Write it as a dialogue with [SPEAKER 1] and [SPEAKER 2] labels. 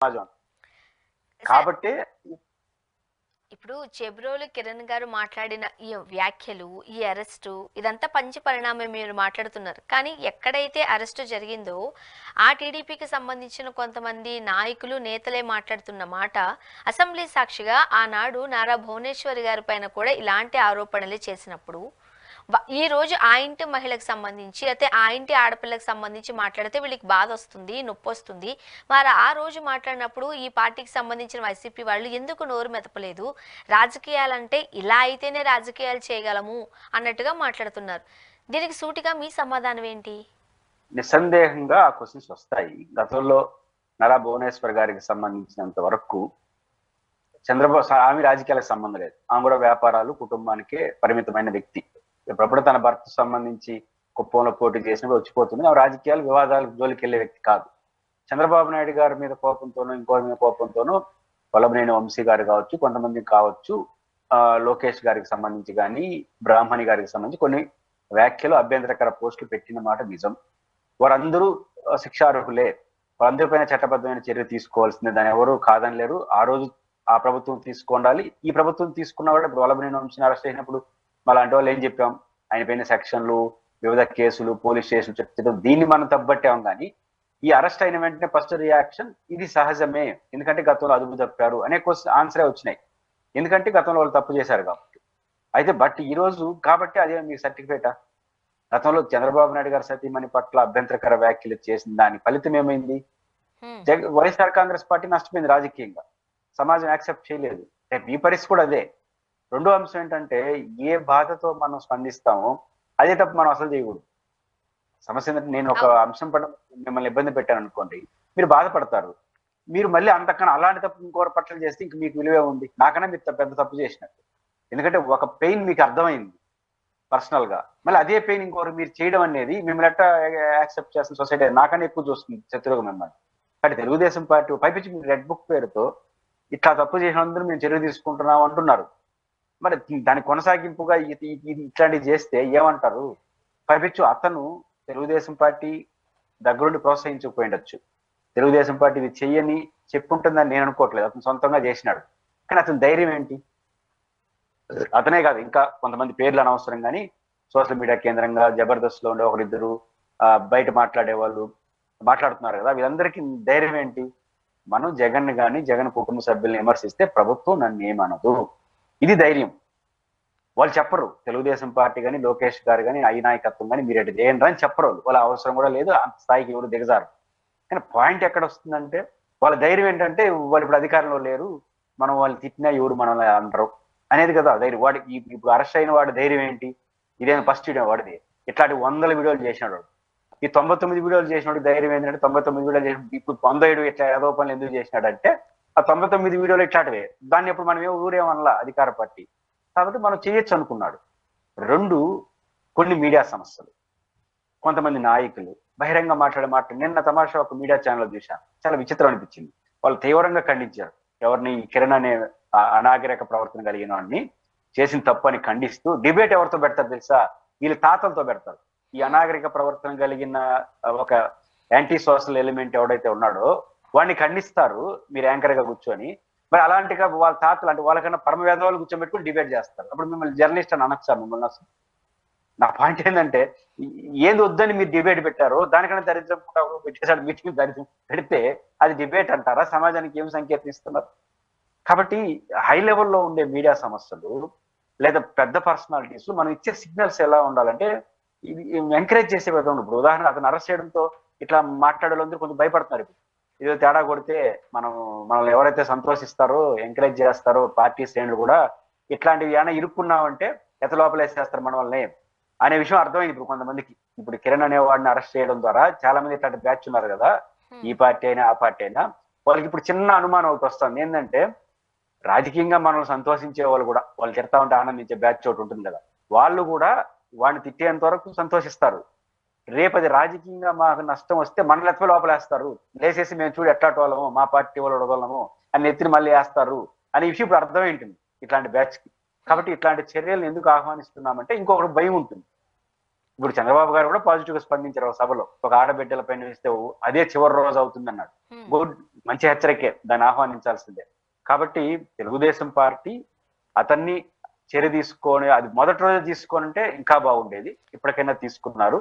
[SPEAKER 1] సమాజం. కాబట్టి
[SPEAKER 2] ఇప్పుడు చెబ్రోలు కిరణ్ గారు మాట్లాడిన ఈ వ్యాఖ్యలు, ఈ అరెస్టు ఇదంతా పంచి పరిణామం మీరు మాట్లాడుతున్నారు. కానీ ఎక్కడైతే అరెస్టు జరిగిందో ఆ టీడీపీకి సంబంధించిన కొంతమంది నాయకులు, నేతలే మాట్లాడుతున్న మాట అసెంబ్లీ సాక్షిగా ఆనాడు నారా భువనేశ్వరి గారి పైన కూడా ఇలాంటి ఆరోపణలే చేసినప్పుడు ఈ రోజు ఆ ఇంటి మహిళకు సంబంధించి అయితే ఆ ఇంటి ఆడపిల్లకు సంబంధించి మాట్లాడితే వీళ్ళకి బాధ వస్తుంది, నొప్పి వస్తుంది. మరి ఆ రోజు మాట్లాడినప్పుడు ఈ పార్టీకి సంబంధించిన వైసీపీ వాళ్ళు ఎందుకు నోరు మెదపలేదు? రాజకీయాలంటే ఇలా అయితేనే రాజకీయాలు చేయగలము అన్నట్టుగా మాట్లాడుతున్నారు. దీనికి సూటిగా మీ సమాధానం ఏంటి?
[SPEAKER 1] నిస్సందేహంగా ఆ క్వశ్చన్స్ వస్తాయి. గతంలో నారా భువనేశ్వర్ గారికి సంబంధించినంత వరకు చంద్రబాబు ఆమె రాజకీయాలకు సంబంధం లేదు. ఆమె కూడా వ్యాపారాలు, కుటుంబానికే పరిమితమైన వ్యక్తి. ఎప్పుడప్పుడు తన భర్త సంబంధించి కుప్పంలో పోటీ చేసినప్పుడు వచ్చిపోతుంది. ఆమె రాజకీయాలు, వివాదాలు జోలికి వెళ్లే వ్యక్తి కాదు. చంద్రబాబు నాయుడు గారి మీద కోపంతోనూ, ఇంకోరి మీద కోపంతోనూ వల్లభనేని వంశీ గారు కావచ్చు, కొంతమంది కావచ్చు, లోకేష్ గారికి సంబంధించి కానీ, బ్రాహ్మణి గారికి సంబంధించి కొన్ని వ్యాఖ్యలు, అభ్యంతరకర పోస్టులు పెట్టిన మాట నిజం. వారందరూ శిక్షార్హులే. వారందరిపైన చట్టబద్ధమైన చర్య తీసుకోవాల్సిందే. దాన్ని ఎవరు కాదనలేరు. ఆ రోజు ఆ ప్రభుత్వం తీసుకోవాలి. ఈ ప్రభుత్వం తీసుకున్న కూడా ఇప్పుడు వల్లభనేని వంశీని అరెస్ట్ చేసినప్పుడు అలాంటి వాళ్ళు ఏం చెప్పాం? ఆయన పైన సెక్షన్లు, వివిధ కేసులు, పోలీస్ స్టేషన్ చెప్తాం. దీన్ని మనం తప్పబట్టాం. కానీ ఈ అరెస్ట్ అయిన వెంటనే ఫస్ట్ రియాక్షన్ ఇది సహజమే, ఎందుకంటే గతంలో అదుపు తప్పారు అనే క్వశ్చన్ ఆన్సరే వచ్చినాయి. ఎందుకంటే గతంలో వాళ్ళు తప్పు చేశారు కాబట్టి. అయితే బట్ ఈ రోజు కాబట్టి అదే మీకు సర్టిఫికేటా? గతంలో చంద్రబాబు నాయుడు గారి సతీమణి పట్ల అభ్యంతరకర వ్యాఖ్యలు చేసిన దాని ఫలితం ఏమైంది? వైఎస్ఆర్ కాంగ్రెస్ పార్టీ నష్టపోయింది రాజకీయంగా. సమాజం యాక్సెప్ట్ చేయలేదు. మీ పరిస్థితి కూడా అదే. రెండో అంశం ఏంటంటే, ఏ బాధతో మనం స్పందిస్తామో అదే తప్పు మనం అసలు చేయకూడదు. సమస్య ఏంటంటే, నేను ఒక అంశం పట్ల మిమ్మల్ని ఇబ్బంది పెట్టాను అనుకోండి, మీరు బాధపడతారు. మీరు మళ్ళీ అంతకన్నా అలాంటి తప్పు ఇంకోటి పట్ల చేస్తే ఇంక మీకు విలువే ఉంది. నాకన్నా మీరు పెద్ద తప్పు చేసినట్టు. ఎందుకంటే ఒక పెయిన్ మీకు అర్థమైంది పర్సనల్ గా, మళ్ళీ అదే పెయిన్ ఇంకోరు మీరు చేయడం అనేది మిమ్మల్ని ఎట్లా యాక్సెప్ట్ చేస్తున్న సొసైటీ నాకన్నా ఎక్కువ చూస్తుంది శత్రువుగా మిమ్మల్ని. కాబట్టి తెలుగుదేశం పార్టీ పైపించి మీరు రెడ్ బుక్ పేరుతో ఇట్లా తప్పు చేసినందుకు మేము చర్య తీసుకుంటున్నాం అంటున్నారు. మరి దాని కొనసాగింపుగా ఇట్లాంటివి చేస్తే ఏమంటారు? పైపించు అతను తెలుగుదేశం పార్టీ దగ్గరుండి ప్రోత్సహించకపోయిండొచ్చు. తెలుగుదేశం పార్టీ ఇది చెయ్యని చెప్పుంటుందని నేను అనుకోవట్లేదు. అతను సొంతంగా చేసినాడు. కానీ అతని ధైర్యం ఏంటి? అతనే కాదు, ఇంకా కొంతమంది పేర్లు అనవసరం. కానీ సోషల్ మీడియా కేంద్రంగా జబర్దస్త్ లో ఉండే ఒకరిద్దరు బయట మాట్లాడే వాళ్ళు మాట్లాడుతున్నారు కదా, వీళ్ళందరికీ ధైర్యం ఏంటి? మనం జగన్ కానీ జగన్ కుటుంబ సభ్యుల్ని విమర్శిస్తే ప్రభుత్వం నన్ను ఏమనదు, ఇది ధైర్యం. వాళ్ళు చెప్పరు. తెలుగుదేశం పార్టీ కానీ, లోకేష్ గారు కానీ, ఐ నాయకత్వం కానీ మీరు ఎటు చేయండి అని చెప్పరు. వాళ్ళ అవసరం కూడా లేదు, అంత స్థాయికి ఎవరు దిగజారు. కానీ పాయింట్ ఎక్కడ వస్తుందంటే, వాళ్ళ ధైర్యం ఏంటంటే వాళ్ళు ఇప్పుడు అధికారంలో లేరు, మనం వాళ్ళు తిట్టినా ఎవరు మనల్ని అనరు అనేది కదా ధైర్యం. వాడికి ఇప్పుడు అరెస్ట్ అయిన వాడి ధైర్యం ఏంటి? ఇదేమో ఫస్ట్ వీడియో వాడిది. ఇట్లాంటి 100 వీడియోలు చేసినాడు వాడు. ఈ 99 వీడియోలు చేసినాడు ధైర్యం ఏంటంటే, 99 వీడియోలు చేసిన ఇప్పుడు 107 ఇట్లా ఏదో పనులు ఎందుకు చేసినాడంటే, ఆ 99 వీడియోలు ఇట్లాంటివే. దాన్ని ఇప్పుడు మనం ఊరేమనలా అధికార పార్టీ కాబట్టి మనం చేయొచ్చు అనుకున్నాడు. రెండు, కొన్ని మీడియా సమస్యలు, కొంతమంది నాయకులు బహిరంగ మాట్లాడే మాట. నిన్న తమాషా ఒక మీడియా ఛానల్ చూశాను, చాలా విచిత్రం అనిపించింది. వాళ్ళు తీవ్రంగా ఖండించారు. ఎవరిని? కిరణ్ అనే అనాగరిక ప్రవర్తన కలిగిన వాడిని చేసిన తప్పు అని ఖండిస్తూ డిబేట్ ఎవరితో పెడతారు తెలుసా? వీళ్ళ తాతలతో పెడతారు. ఈ అనాగరిక ప్రవర్తన కలిగిన ఒక యాంటీ సోషల్ ఎలిమెంట్ ఎవడైతే ఉన్నాడో వాడిని ఖండిస్తారు మీరు యాంకర్ గా కూర్చొని. మరి అలాంటిగా వాళ్ళ తాతలు అంటే వాళ్ళకన్నా పరమ వేదవాళ్ళు కూర్చోబెట్టుకుని డిబేట్ చేస్తారు. అప్పుడు మిమ్మల్ని జర్నలిస్ట్ అని అనొచ్చు మిమ్మల్ని అసలు. నా పాయింట్ ఏంటంటే, ఏది వద్దని మీరు డిబేట్ పెట్టారో దానికన్నా దరిద్రం పెట్టేసాడు మీటింగ్ దరిద్రం పెడితే అది డిబేట్ అంటారా? సమాజానికి ఏం సంకేతం ఇస్తున్నారు? కాబట్టి హై లెవెల్లో ఉండే మీడియా సమస్యలు లేదా పెద్ద పర్సనాలిటీస్ మనం ఇచ్చే సిగ్నల్స్ ఎలా ఉండాలంటే ఇది ఎంకరేజ్ చేసే విధంగా. ఇప్పుడు ఉదాహరణ అతను అరెస్ట్ చేయడంతో ఇట్లా మాట్లాడాలందరూ కొంచెం భయపడుతున్నారు. ఇప్పుడు ఏదో తేడా కొడితే మనల్ని ఎవరైతే సంతోషిస్తారో ఎంకరేజ్ చేస్తారో పార్టీ శ్రేణులు కూడా ఇట్లాంటివి ఏమైనా ఇరుక్కున్నామంటే ఎత లోపలేసేస్తారు మన వాళ్ళని అనే విషయం అర్థమైంది ఇప్పుడు కొంతమందికి. ఇప్పుడు కిరణ్ అనే వాడిని అరెస్ట్ చేయడం ద్వారా చాలా మంది ఇట్లాంటి బ్యాచ్ ఉన్నారు కదా, ఈ పార్టీ అయినా ఆ పార్టీ అయినా, వాళ్ళకి ఇప్పుడు చిన్న అనుమానం ఒకటి వస్తుంది. ఏంటంటే రాజకీయంగా మనల్ని సంతోషించే వాళ్ళు కూడా, వాళ్ళు తిడతా ఉంటే ఆనందించే బ్యాచ్ ఒకటి ఉంటుంది కదా, వాళ్ళు కూడా వాడిని తిట్టేంత వరకు సంతోషిస్తారు. రేపది రాజకీయంగా మాకు నష్టం వస్తే మన లెక్క లోపలేస్తారు. లేసేసి మేము చూడు ఎట్లాంటి వాళ్ళము, మా పార్టీ వాళ్ళు ఉడగలము అని ఎత్తిని మళ్ళీ వేస్తారు అనే విషయం ఇప్పుడు అర్థమైంటుంది ఇట్లాంటి బ్యాచ్ కి. కాబట్టి ఇట్లాంటి చర్యలను ఎందుకు ఆహ్వానిస్తున్నామంటే ఇంకొకటి భయం ఉంటుంది. ఇప్పుడు చంద్రబాబు గారు కూడా పాజిటివ్ గా స్పందించారు ఒక సభలో. ఒక ఆడబిడ్డల పైన వేస్తే అదే చివరి రోజు అవుతుంది అన్నాడు. గుడ్, మంచి హెచ్చరికే, దాన్ని ఆహ్వానించాల్సిందే. కాబట్టి తెలుగుదేశం పార్టీ అతన్ని చర్య తీసుకొని, అది మొదటి రోజు తీసుకొని ఉంటే ఇంకా బాగుండేది. ఇప్పటికైనా తీసుకున్నారు.